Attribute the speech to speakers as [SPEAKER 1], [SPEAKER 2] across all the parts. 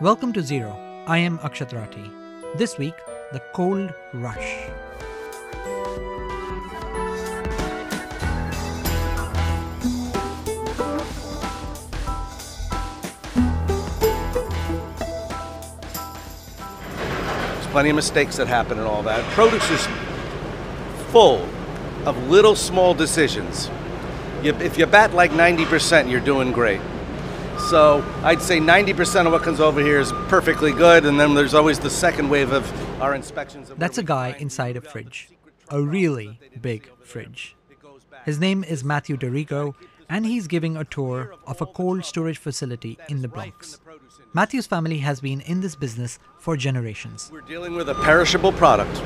[SPEAKER 1] Welcome to Zero. I am Akshat Rathi. This week, the cold rush.
[SPEAKER 2] There's plenty of mistakes that happen and all that. Produce is full of little small decisions. If you bat like 90%, you're doing great. So I'd say 90% of what comes over here is perfectly good, and then there's always the second wave of our inspections.
[SPEAKER 1] That's a guy inside a fridge. A really big fridge. His name is Matthew Dorigo, and he's giving a tour of a cold storage facility in the Bronx. Matthew's family has been in this business for generations.
[SPEAKER 2] We're dealing with a perishable product.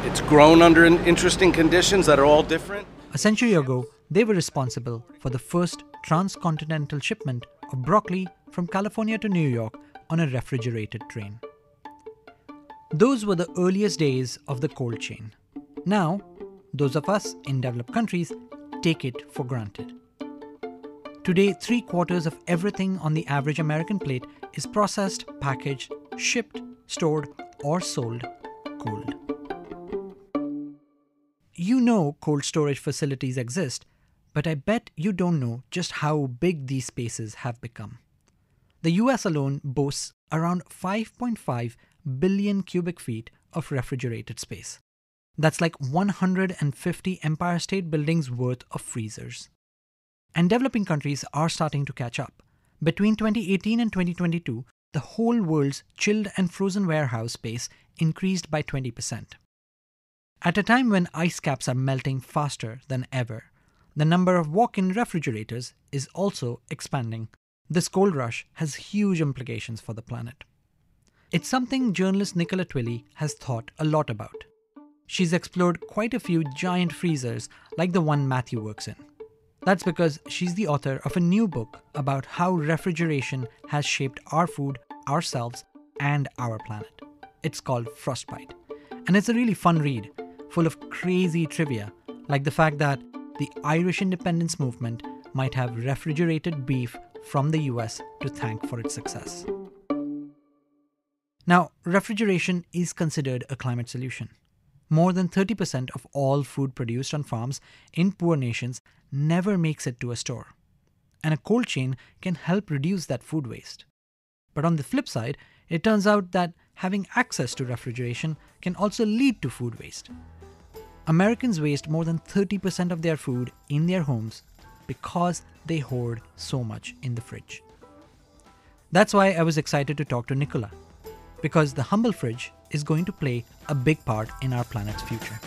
[SPEAKER 2] It's grown under interesting conditions that are all different.
[SPEAKER 1] A century ago, they were responsible for the first transcontinental shipment of broccoli from California to New York on a refrigerated train. Those were the earliest days of the cold chain. Now, those of us in developed countries take it for granted. Today, 3/4 of everything on the average American plate is processed, packaged, shipped, stored, or sold cold. You know cold storage facilities exist, but I bet you don't know just how big these spaces have become. The US alone boasts around 5.5 billion cubic feet of refrigerated space. That's like 150 Empire State Buildings worth of freezers. And developing countries are starting to catch up. Between 2018 and 2022, the whole world's chilled and frozen warehouse space increased by 20%. At a time when ice caps are melting faster than ever, the number of walk-in refrigerators is also expanding. This cold rush has huge implications for the planet. It's something journalist Nicola Twilley has thought a lot about. She's explored quite a few giant freezers like the one Matthew works in. That's because she's the author of a new book about how refrigeration has shaped our food, ourselves, and our planet. It's called Frostbite. And it's a really fun read, full of crazy trivia, like the fact that the Irish independence movement might have refrigerated beef from the US to thank for its success. Now, refrigeration is considered a climate solution. More than 30% of all food produced on farms in poor nations never makes it to a store. And a cold chain can help reduce that food waste. But on the flip side, it turns out that having access to refrigeration can also lead to food waste. Americans waste more than 30% of their food in their homes because they hoard so much in the fridge. That's why I was excited to talk to Nicola, because the humble fridge is going to play a big part in our planet's future.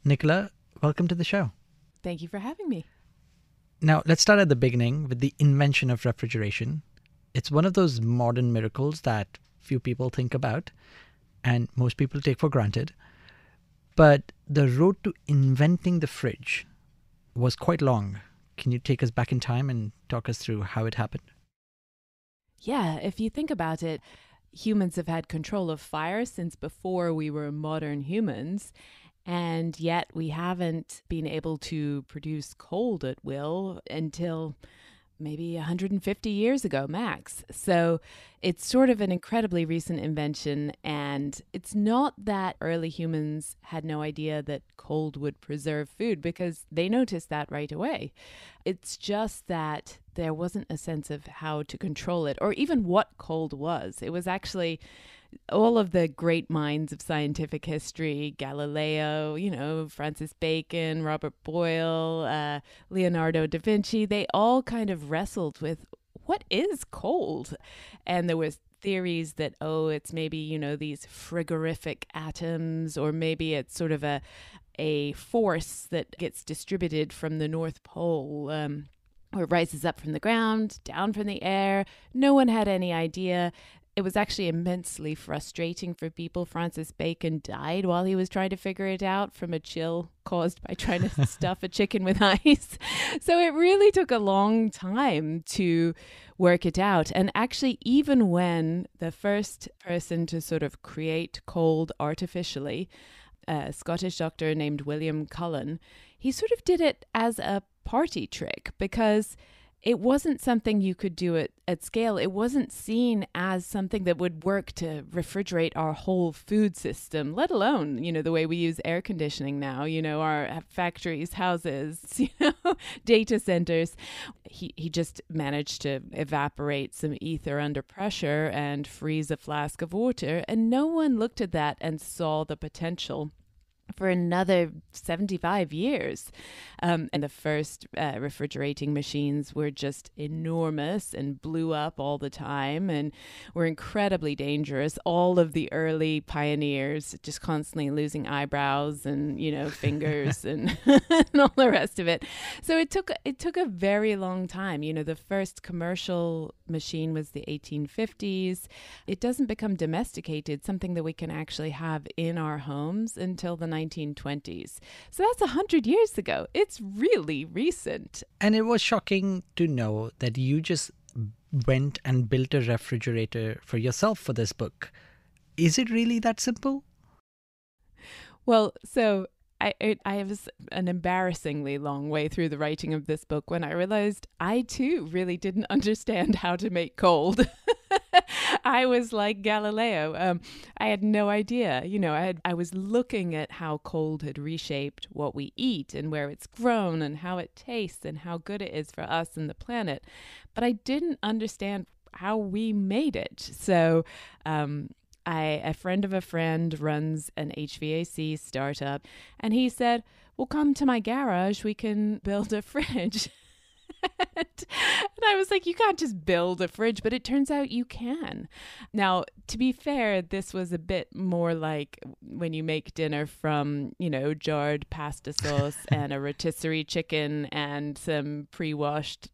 [SPEAKER 1] Nicola, welcome to the show.
[SPEAKER 3] Thank you for having me.
[SPEAKER 1] Now, let's start at the beginning with the invention of refrigeration. It's one of those modern miracles that few people think about and most people take for granted. But the road to inventing the fridge was quite long. Can you take us back in time and talk us through how it happened?
[SPEAKER 3] Yeah, if you think about it, humans have had control of fire since before we were modern humans. And yet we haven't been able to produce cold at will until maybe 150 years ago, max. So it's sort of an incredibly recent invention. And it's not that early humans had no idea that cold would preserve food, because they noticed that right away. It's just that there wasn't a sense of how to control it or even what cold was. It was actually all of the great minds of scientific history, Galileo, Francis Bacon, Robert Boyle, Leonardo da Vinci, they all kind of wrestled with what is cold? And there was theories that, it's maybe, these frigorific atoms, or maybe it's sort of a force that gets distributed from the North Pole, or rises up from the ground, down from the air. No one had any idea. It was actually immensely frustrating for people. Francis Bacon died while he was trying to figure it out from a chill caused by trying to stuff a chicken with ice. So it really took a long time to work it out. And actually, even when the first person to sort of create cold artificially, a Scottish doctor named William Cullen, he sort of did it as a party trick because it wasn't something you could do at scale. It wasn't seen as something that would work to refrigerate our whole food system, let alone, the way we use air conditioning now, our factories, houses, data centers. He just managed to evaporate some ether under pressure and freeze a flask of water. And no one looked at that and saw the potential for another 75 years. And the first refrigerating machines were just enormous and blew up all the time and were incredibly dangerous. All of the early pioneers just constantly losing eyebrows and, fingers and, and all the rest of it. So it took a very long time. The first commercial machine was the 1850s. It doesn't become domesticated, something that we can actually have in our homes until the 1920s. So that's 100 years ago. It's really recent.
[SPEAKER 1] And it was shocking to know that you just went and built a refrigerator for yourself for this book. Is it really that simple?
[SPEAKER 3] Well, so I was an embarrassingly long way through the writing of this book when I realized I too really didn't understand how to make cold. I was like Galileo. I had no idea. I was looking at how cold had reshaped what we eat and where it's grown and how it tastes and how good it is for us and the planet. But I didn't understand how we made it. So a friend of a friend runs an HVAC startup, and he said, well, come to my garage, we can build a fridge. And I was like, you can't just build a fridge, but it turns out you can. Now, to be fair, this was a bit more like when you make dinner from, jarred pasta sauce and a rotisserie chicken and some pre-washed,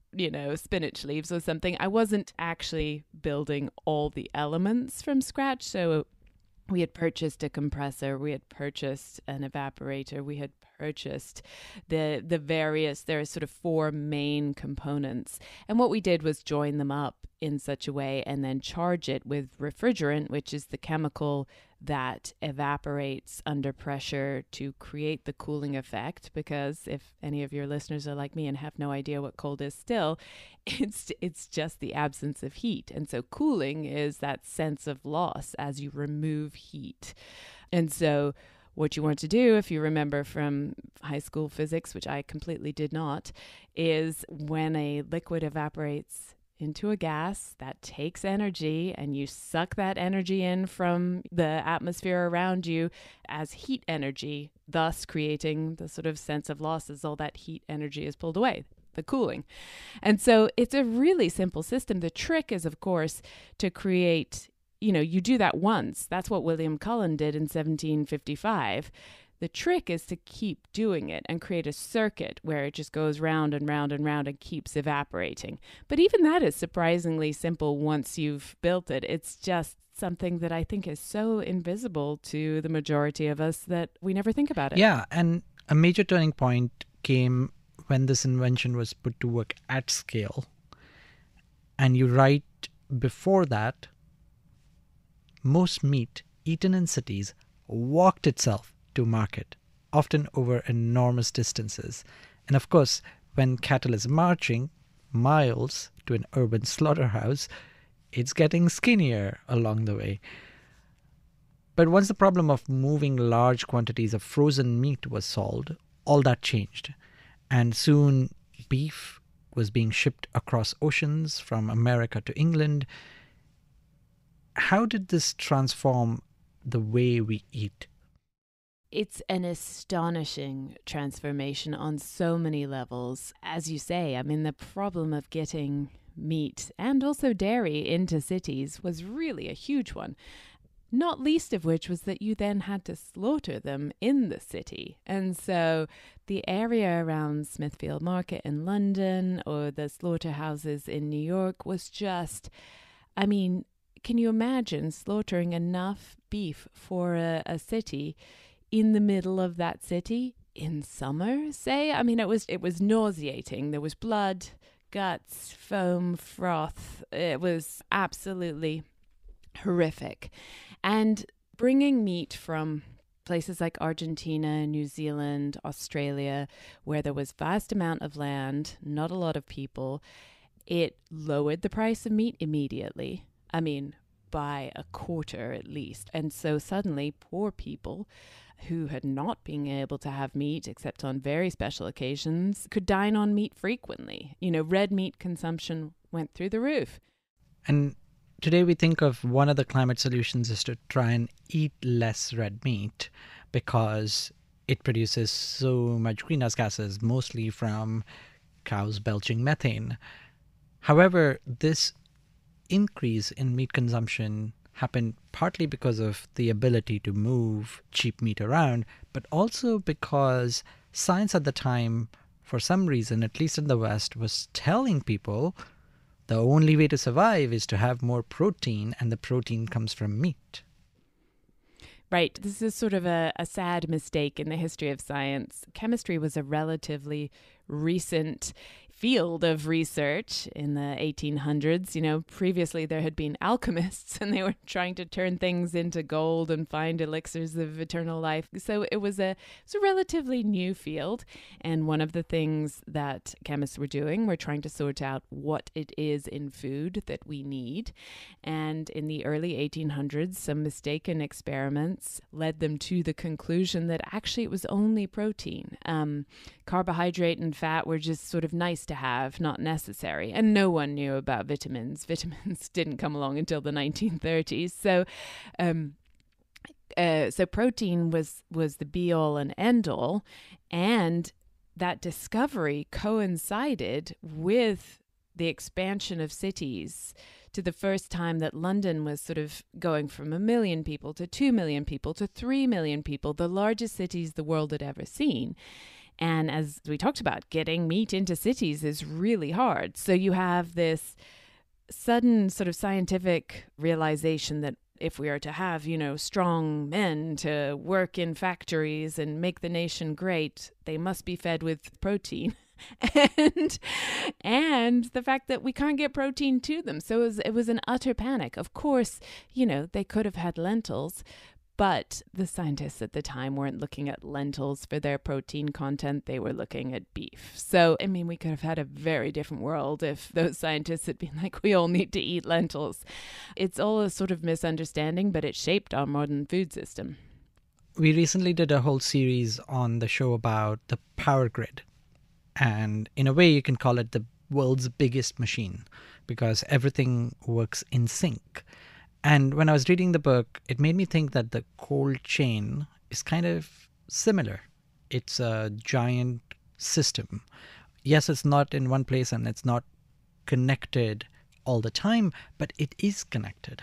[SPEAKER 3] spinach leaves or something. I wasn't actually building all the elements from scratch. So we had purchased a compressor, we had purchased an evaporator, we had purchased the various, there are sort of 4 main components. And what we did was join them up in such a way and then charge it with refrigerant, which is the chemical that evaporates under pressure to create the cooling effect. Because if any of your listeners are like me and have no idea what cold is still, it's just the absence of heat. And so cooling is that sense of loss as you remove heat. And so what you want to do, if you remember from high school physics, which I completely did not, is when a liquid evaporates into a gas, that takes energy, and you suck that energy in from the atmosphere around you as heat energy, thus creating the sort of sense of loss as all that heat energy is pulled away, the cooling. And so it's a really simple system. The trick is, of course, to create, you do that once. That's what William Cullen did in 1755. The trick is to keep doing it and create a circuit where it just goes round and round and round and keeps evaporating. But even that is surprisingly simple once you've built it. It's just something that I think is so invisible to the majority of us that we never think about it.
[SPEAKER 1] Yeah, and a major turning point came when this invention was put to work at scale. And you write, before that, most meat eaten in cities walked itself to market, often over enormous distances. And of course, when cattle is marching miles to an urban slaughterhouse, it's getting skinnier along the way. But once the problem of moving large quantities of frozen meat was solved, all that changed. And soon beef was being shipped across oceans from America to England. How did this transform the way we eat?
[SPEAKER 3] It's an astonishing transformation on so many levels. As you say, I mean, the problem of getting meat and also dairy into cities was really a huge one. Not least of which was that you then had to slaughter them in the city. And so the area around Smithfield Market in London or the slaughterhouses in New York was just, can you imagine slaughtering enough beef for a city in the middle of that city in summer, say? I mean, it was nauseating. There was blood, guts, foam, froth. It was absolutely horrific. And bringing meat from places like Argentina, New Zealand, Australia, where there was vast amount of land, not a lot of people, it lowered the price of meat immediately. I mean, by a quarter at least. And so suddenly poor people who had not been able to have meat except on very special occasions could dine on meat frequently. You know, red meat consumption went through the roof.
[SPEAKER 1] And today we think of one of the climate solutions is to try and eat less red meat because it produces so much greenhouse gases, mostly from cows belching methane. However, this increase in meat consumption happened partly because of the ability to move cheap meat around, but also because science at the time, for some reason, at least in the West, was telling people the only way to survive is to have more protein, and the protein comes from meat.
[SPEAKER 3] Right. This is sort of a sad mistake in the history of science. Chemistry was a relatively recent field of research in the 1800s. You know, previously there had been alchemists and they were trying to turn things into gold and find elixirs of eternal life. So it was a relatively new field. And one of the things that chemists were doing were trying to sort out what it is in food that we need. And in the early 1800s, some mistaken experiments led them to the conclusion that actually it was only protein. Carbohydrate and fat were just sort of nice to have, not necessary. And no one knew about vitamins. Vitamins didn't come along until the 1930s. So protein was the be-all and end-all. And that discovery coincided with the expansion of cities to the first time that London was sort of going from 1 million people to 2 million people to 3 million people, the largest cities the world had ever seen. And as we talked about, getting meat into cities is really hard. So you have this sudden sort of scientific realization that if we are to have, you know, strong men to work in factories and make the nation great, they must be fed with protein. and the fact that we can't get protein to them. So it was an utter panic. Of course, you know, they could have had lentils, but the scientists at the time weren't looking at lentils for their protein content. They were looking at beef. So, I mean, we could have had a very different world if those scientists had been like, we all need to eat lentils. It's all a sort of misunderstanding, but it shaped our modern food system.
[SPEAKER 1] We recently did a whole series on the show about the power grid. And in a way, you can call it the world's biggest machine because everything works in sync. And when I was reading the book, it made me think that the cold chain is kind of similar. It's a giant system. Yes, it's not in one place and it's not connected all the time, but it is connected.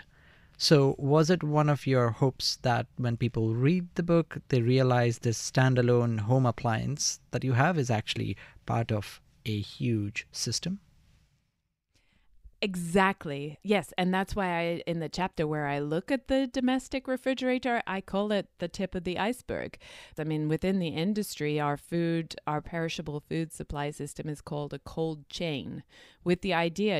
[SPEAKER 1] So was it one of your hopes that when people read the book, they realize this standalone home appliance that you have is actually part of a huge system?
[SPEAKER 3] Exactly. Yes. And that's why in the chapter where I look at the domestic refrigerator, I call it the tip of the iceberg. I mean, within the industry, our perishable food supply system is called a cold chain, with the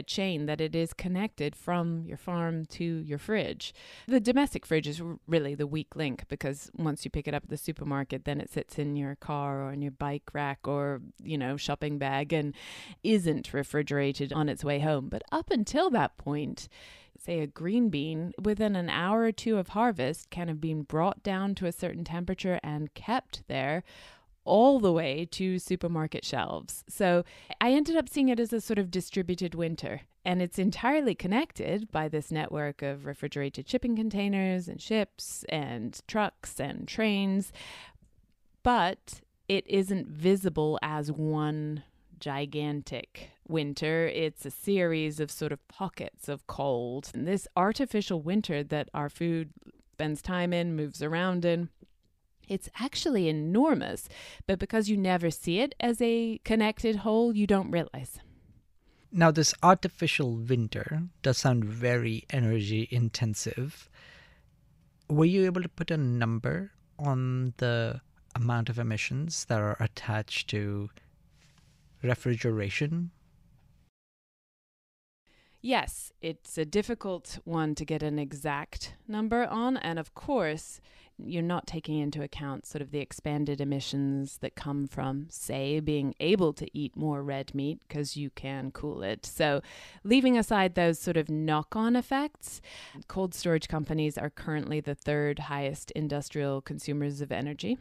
[SPEAKER 3] chain that it is connected from your farm to your fridge. The domestic fridge is really the weak link because once you pick it up at the supermarket, then it sits in your car or in your bike rack or, you know, shopping bag and isn't refrigerated on its way home. But up until that point, say a green bean, within an hour or two of harvest can have been brought down to a certain temperature and kept there all the way to supermarket shelves. So I ended up seeing it as a sort of distributed winter. And it's entirely connected by this network of refrigerated shipping containers and ships and trucks and trains. But it isn't visible as one gigantic winter. It's a series of sort of pockets of cold. And this artificial winter that our food spends time in, moves around in, it's actually enormous. But because you never see it as a connected whole, you don't realize.
[SPEAKER 1] Now, this artificial winter does sound very energy intensive. Were you able to put a number on the amount of emissions that are attached to refrigeration?
[SPEAKER 3] Yes, it's a difficult one to get an exact number on. And of course, you're not taking into account sort of the expanded emissions that come from, say, being able to eat more red meat because you can cool it. So leaving aside those sort of knock-on effects, cold storage companies are currently the third highest industrial consumers of energy.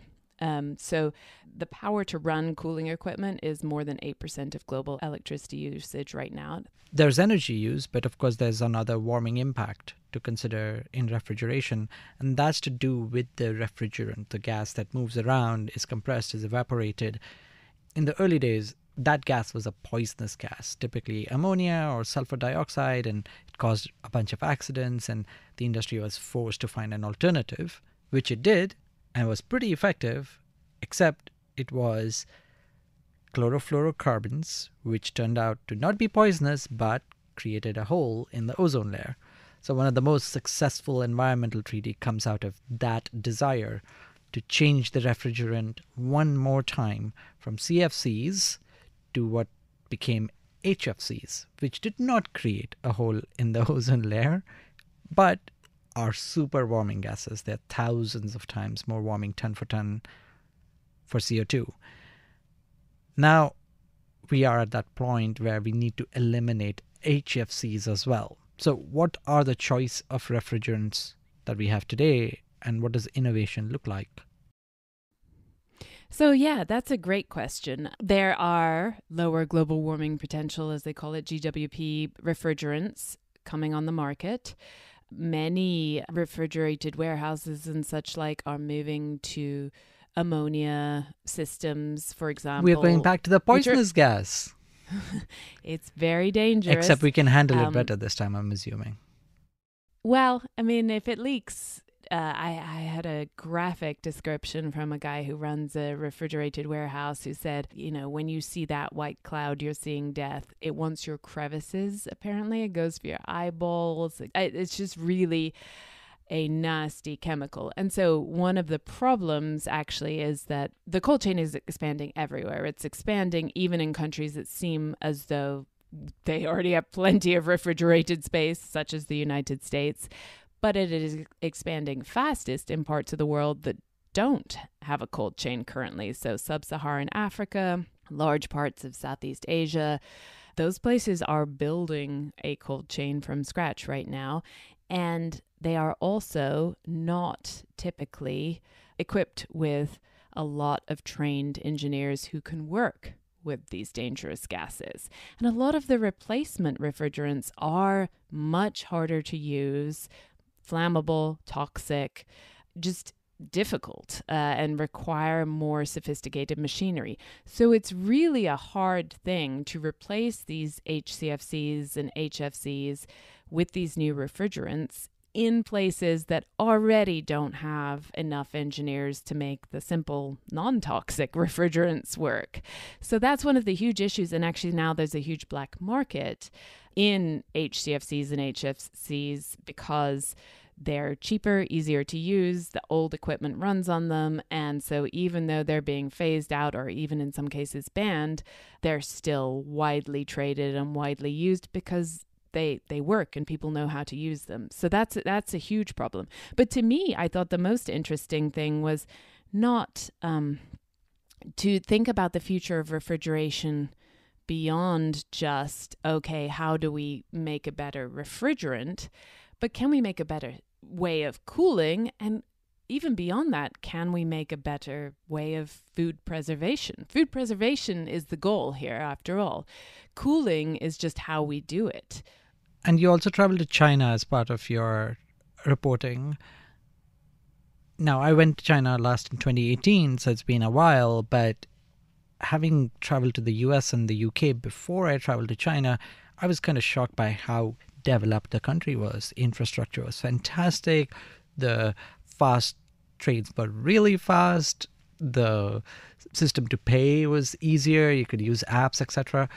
[SPEAKER 3] So the power to run cooling equipment is more than 8% of global electricity usage right now.
[SPEAKER 1] There's energy use, but of course there's another warming impact to consider in refrigeration, and that's to do with the refrigerant. The gas that moves around, is compressed, is evaporated. In the early days, that gas was a poisonous gas, typically ammonia or sulfur dioxide, and it caused a bunch of accidents, and the industry was forced to find an alternative, which it did, and was pretty effective, except it was chlorofluorocarbons, which turned out to not be poisonous, but created a hole in the ozone layer. So one of the most successful environmental treaty comes out of that desire to change the refrigerant one more time from CFCs to what became HFCs, which did not create a hole in the ozone layer, but are super warming gases. They're thousands of times more warming ton for ton for CO2. Now we are at that point where we need to eliminate HFCs as well. So what are the choice of refrigerants that we have today, and what does innovation look like?
[SPEAKER 3] So yeah, that's a great question. There are lower global warming potential, as they call it, GWP refrigerants coming on the market. Many refrigerated warehouses and such like are moving to ammonia systems, for example.
[SPEAKER 1] We're going back to the poisonous gas.
[SPEAKER 3] It's very dangerous.
[SPEAKER 1] Except we can handle it better this time, I'm assuming.
[SPEAKER 3] Well, I mean, if it leaks, I had a graphic description from a guy who runs a refrigerated warehouse who said, you know, when you see that white cloud, you're seeing death. It wants your crevices, apparently. It goes for your eyeballs. It's just really a nasty chemical. And so one of the problems actually is that the cold chain is expanding everywhere. It's expanding even in countries that seem as though they already have plenty of refrigerated space, such as the United States. But it is expanding fastest in parts of the world that don't have a cold chain currently. So sub-Saharan Africa, large parts of Southeast Asia, those places are building a cold chain from scratch right now. And they are also not typically equipped with a lot of trained engineers who can work with these dangerous gases. And a lot of the replacement refrigerants are much harder to use, flammable, toxic, just difficult, and require more sophisticated machinery. So it's really a hard thing to replace these HCFCs and HFCs with these new refrigerants in places that already don't have enough engineers to make the simple non-toxic refrigerants work. So that's one of the huge issues. And actually now there's a huge black market in HCFCs and HFCs because they're cheaper, easier to use, the old equipment runs on them, and so even though they're being phased out or even in some cases banned, they're still widely traded and widely used because they work and people know how to use them. So that's a huge problem. But to me, I thought the most interesting thing was not to think about the future of refrigeration beyond just, okay, how do we make a better refrigerant, but can we make a better way of cooling? And even beyond that, can we make a better way of food preservation? Food preservation is the goal here, after all. Cooling is just how we do it.
[SPEAKER 1] And you also traveled to China as part of your reporting. Now, I went to China last in 2018, so it's been a while, but having traveled to the US and the UK before I traveled to China, I was kind of shocked by how developed the country was. Infrastructure was fantastic. The fast trains were really fast. The system to pay was easier. You could use apps, etc.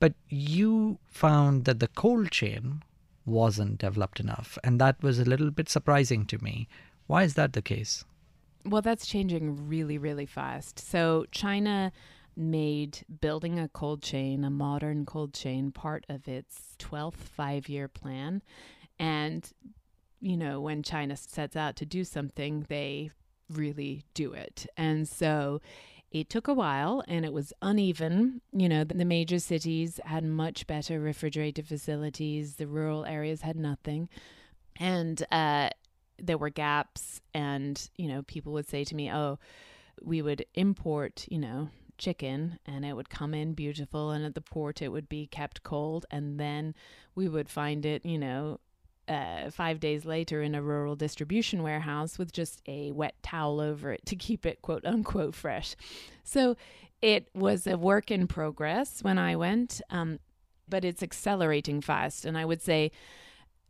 [SPEAKER 1] But you found that the cold chain wasn't developed enough, and that was a little bit surprising to me. Why is that the case?
[SPEAKER 3] Well, that's changing really, really fast. So China made building a cold chain, a modern cold chain, part of its 12th five-year plan. And, when China sets out to do something, they really do it. And so it took a while and it was uneven. The major cities had much better refrigerated facilities. The rural areas had nothing. And there were gaps. And, people would say to me, oh, we would import, chicken and it would come in beautiful. And at the port, it would be kept cold. And then we would find it, 5 days later in a rural distribution warehouse with just a wet towel over it to keep it quote unquote fresh. So it was a work in progress when I went, but it's accelerating fast. And I would say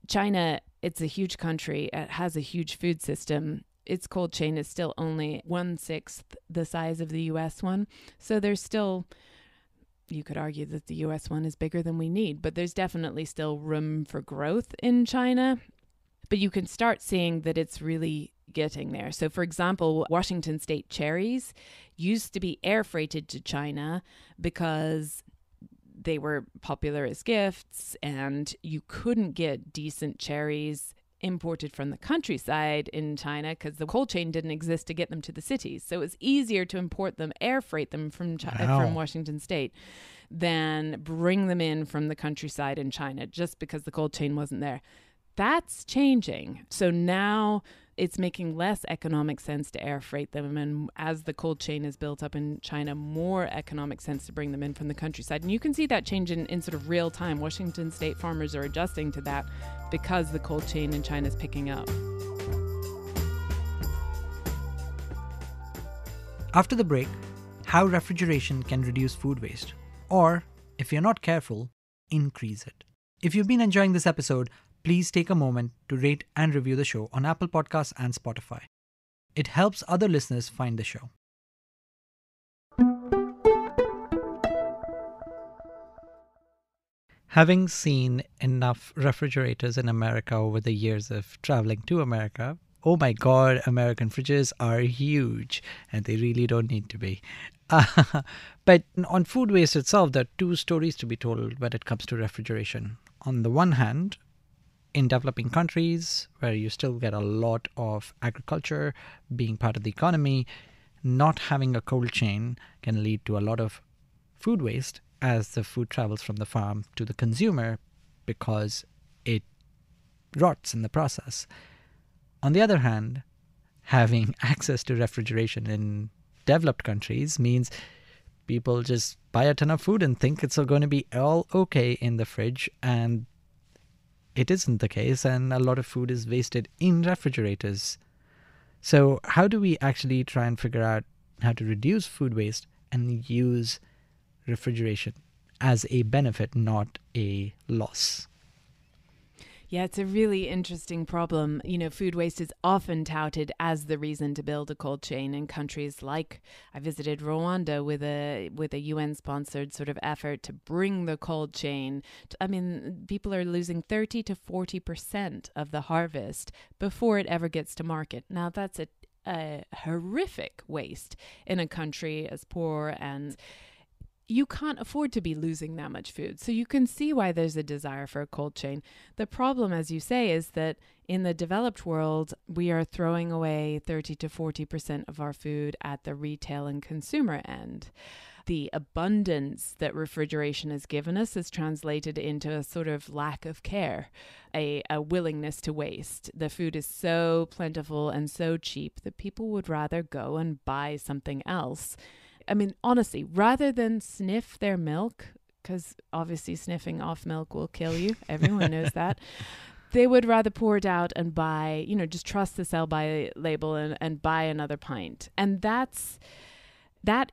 [SPEAKER 3] China, it's a huge country. It has a huge food system. Its cold chain is still only 1/6 the size of the US one. So there's still, you could argue that the US one is bigger than we need, but there's definitely still room for growth in China. But you can start seeing that it's really getting there. So, for example, Washington State cherries used to be air freighted to China because they were popular as gifts and you couldn't get decent cherries imported from the countryside in China because the cold chain didn't exist to get them to the cities. So it's easier to import them, air freight them from Washington State than bring them in from the countryside in China just because the cold chain wasn't there. That's changing. So now it's making less economic sense to air freight them. And as the cold chain is built up in China, more economic sense to bring them in from the countryside. And you can see that change in sort of real time. Washington State farmers are adjusting to that because the cold chain in China is picking up.
[SPEAKER 1] After the break, how refrigeration can reduce food waste, or, if you're not careful, increase it. If you've been enjoying this episode, please take a moment to rate and review the show on Apple Podcasts and Spotify. It helps other listeners find the show. Having seen enough refrigerators in America over the years of traveling to America, oh my God, American fridges are huge and they really don't need to be. But on food waste itself, there are two stories to be told when it comes to refrigeration. On the one hand, in developing countries where you still get a lot of agriculture being part of the economy, not having a cold chain can lead to a lot of food waste as the food travels from the farm to the consumer because it rots in the process. On the other hand, having access to refrigeration in developed countries means people just buy a ton of food and think it's going to be all okay in the fridge, and it isn't the case, and a lot of food is wasted in refrigerators. So how do we actually try and figure out how to reduce food waste and use refrigeration as a benefit, not a loss?
[SPEAKER 3] Yeah, it's a really interesting problem. Food waste is often touted as the reason to build a cold chain in countries like, I visited Rwanda with a UN-sponsored sort of effort to bring the cold chain. People are losing 30 to 40% of the harvest before it ever gets to market. Now, that's a horrific waste in a country as poor, and you can't afford to be losing that much food. So you can see why there's a desire for a cold chain. The problem, as you say, is that in the developed world, we are throwing away 30 to 40% of our food at the retail and consumer end. The abundance that refrigeration has given us is translated into a sort of lack of care, a willingness to waste. The food is so plentiful and so cheap that people would rather go and buy something else. Honestly, rather than sniff their milk, because obviously sniffing off milk will kill you. Everyone knows that. They would rather pour it out and buy, just trust the sell-by label and buy another pint. And that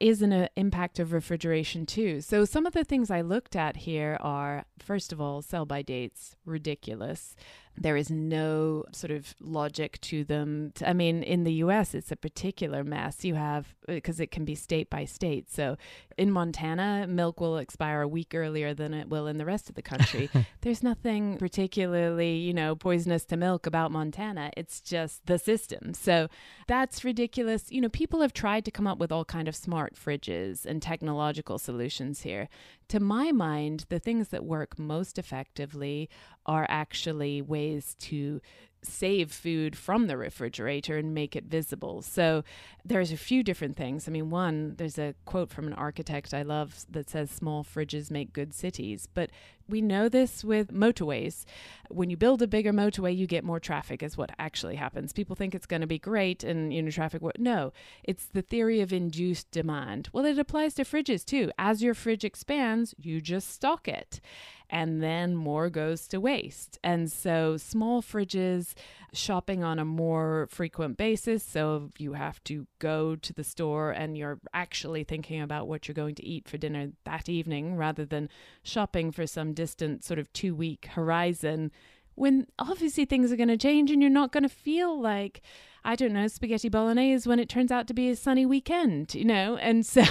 [SPEAKER 3] is an impact of refrigeration too. So some of the things I looked at here are, first of all, sell-by dates, ridiculous. There is no sort of logic to them. I mean, in the US, it's a particular mess. You have, because it can be state by state. So in Montana, milk will expire a week earlier than it will in the rest of the country. There's nothing particularly, poisonous to milk about Montana. It's just the system. So that's ridiculous. People have tried to come up with all kind of smart fridges and technological solutions here. To my mind, the things that work most effectively are actually ways to save food from the refrigerator and make it visible. So there's a few different things. I mean, one, there's a quote from an architect I love that says small fridges make good cities. But we know this with motorways. When you build a bigger motorway, you get more traffic is what actually happens. People think it's going to be great and, traffic. No, it's the theory of induced demand. Well, it applies to fridges too. As your fridge expands, you just stock it. And then more goes to waste. And so small fridges, shopping on a more frequent basis. So you have to go to the store and you're actually thinking about what you're going to eat for dinner that evening rather than shopping for some distant sort of 2-week horizon, when obviously things are going to change and you're not going to feel like, I don't know, spaghetti bolognese when it turns out to be a sunny weekend, And so,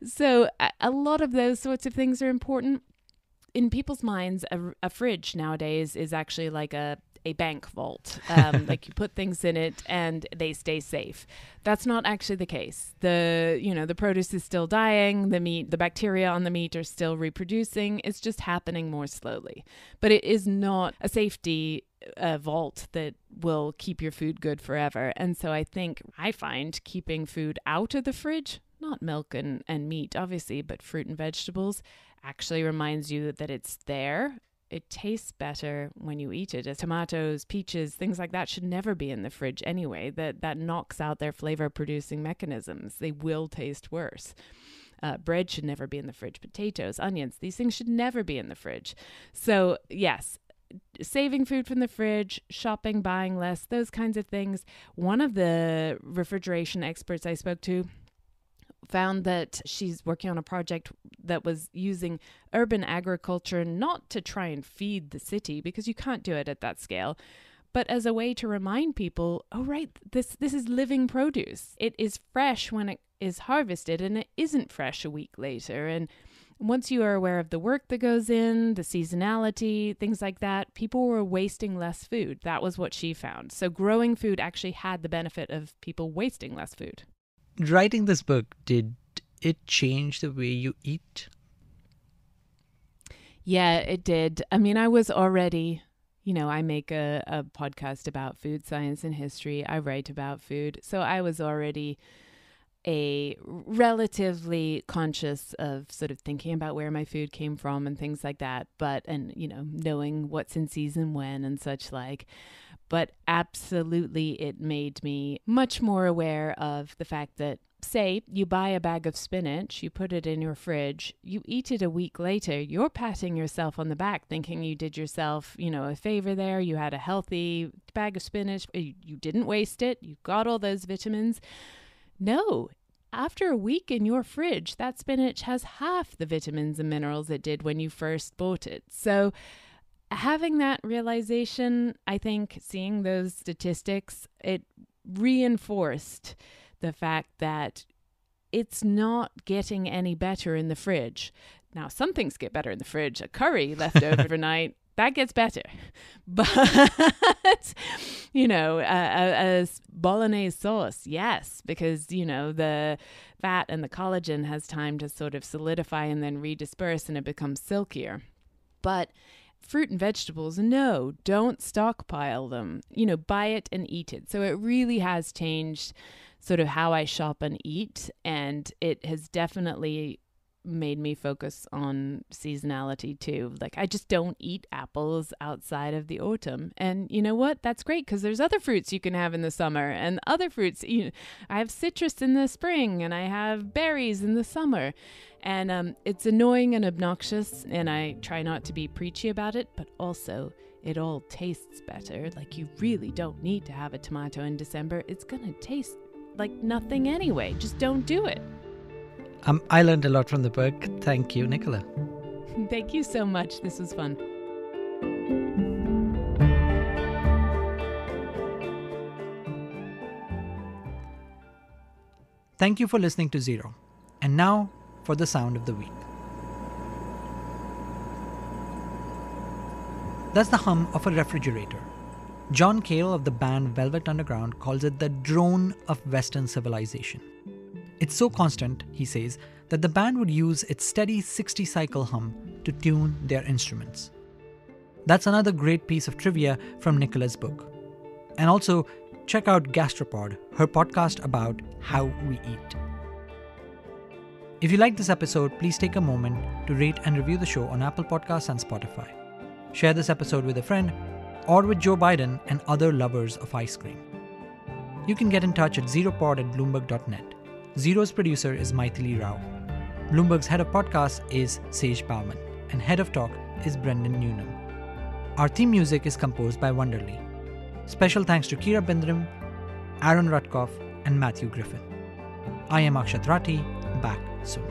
[SPEAKER 3] so a lot of those sorts of things are important. In people's minds, a fridge nowadays is actually like a bank vault. Like you put things in it and they stay safe. That's not actually the case. The produce is still dying. The bacteria on the meat are still reproducing. It's just happening more slowly. But it is not a safety vault that will keep your food good forever. And so I find keeping food out of the fridge, not milk and meat, obviously, but fruit and vegetables, actually reminds you that it's there. It tastes better when you eat it. Tomatoes, peaches, things like that should never be in the fridge anyway. That knocks out their flavor producing mechanisms. They will taste worse. Bread should never be in the fridge. Potatoes, onions, these things should never be in the fridge. So yes, saving food from the fridge, shopping, buying less, those kinds of things. One of the refrigeration experts I spoke to found that she's working on a project that was using urban agriculture not to try and feed the city, because you can't do it at that scale, but as a way to remind people, oh, right, this is living produce. It is fresh when it is harvested and it isn't fresh a week later. And once you are aware of the work that goes in, the seasonality, things like that, people were wasting less food. That was what she found. So growing food actually had the benefit of people wasting less food.
[SPEAKER 1] Writing this book, did it change the way you eat?
[SPEAKER 3] Yeah, it did. I mean, I was already, I make a podcast about food science and history. I write about food. So I was already a relatively conscious of sort of thinking about where my food came from and things like that. And knowing what's in season when and such like. But absolutely, it made me much more aware of the fact that, say, you buy a bag of spinach, you put it in your fridge, you eat it a week later, you're patting yourself on the back thinking you did yourself, a favor there. You had a healthy bag of spinach. You didn't waste it. You got all those vitamins. No. After a week in your fridge, that spinach has half the vitamins and minerals it did when you first bought it. So having that realization, I think, seeing those statistics, it reinforced the fact that it's not getting any better in the fridge. Now, some things get better in the fridge. A curry left overnight, that gets better. But, a bolognese sauce, yes, because, the fat and the collagen has time to sort of solidify and then redisperse and it becomes silkier. But fruit and vegetables, no, don't stockpile them. Buy it and eat it. So it really has changed sort of how I shop and eat. And it has definitely made me focus on seasonality too. Like, I just don't eat apples outside of the autumn. And you know what? That's great, because there's other fruits you can have in the summer and other fruits. I have citrus in the spring and I have berries in the summer. And it's annoying and obnoxious, and I try not to be preachy about it, but also it all tastes better. Like, you really don't need to have a tomato in December. It's going to taste like nothing anyway. Just don't do it.
[SPEAKER 1] I learned a lot from the book. Thank you, Nicola.
[SPEAKER 3] Thank you so much. This was fun.
[SPEAKER 1] Thank you for listening to Zero. And now for the sound of the week. That's the hum of a refrigerator. John Cale of the band Velvet Underground calls it the drone of Western civilization. It's so constant, he says, that the band would use its steady 60-cycle hum to tune their instruments. That's another great piece of trivia from Nicola's book. And also, check out Gastropod, her podcast about how we eat. If you like this episode, please take a moment to rate and review the show on Apple Podcasts and Spotify. Share this episode with a friend or with Joe Biden and other lovers of ice cream. You can get in touch at zeropod@bloomberg.net. Zero's producer is Maithili Rao. Bloomberg's head of podcasts is Sage Bauman, and head of talk is Brendan Newnham. Our theme music is composed by Wonderly. Special thanks to Kira Bindram, Aaron Rutkoff, and Matthew Griffin. I am Akshat Rathi, back soon.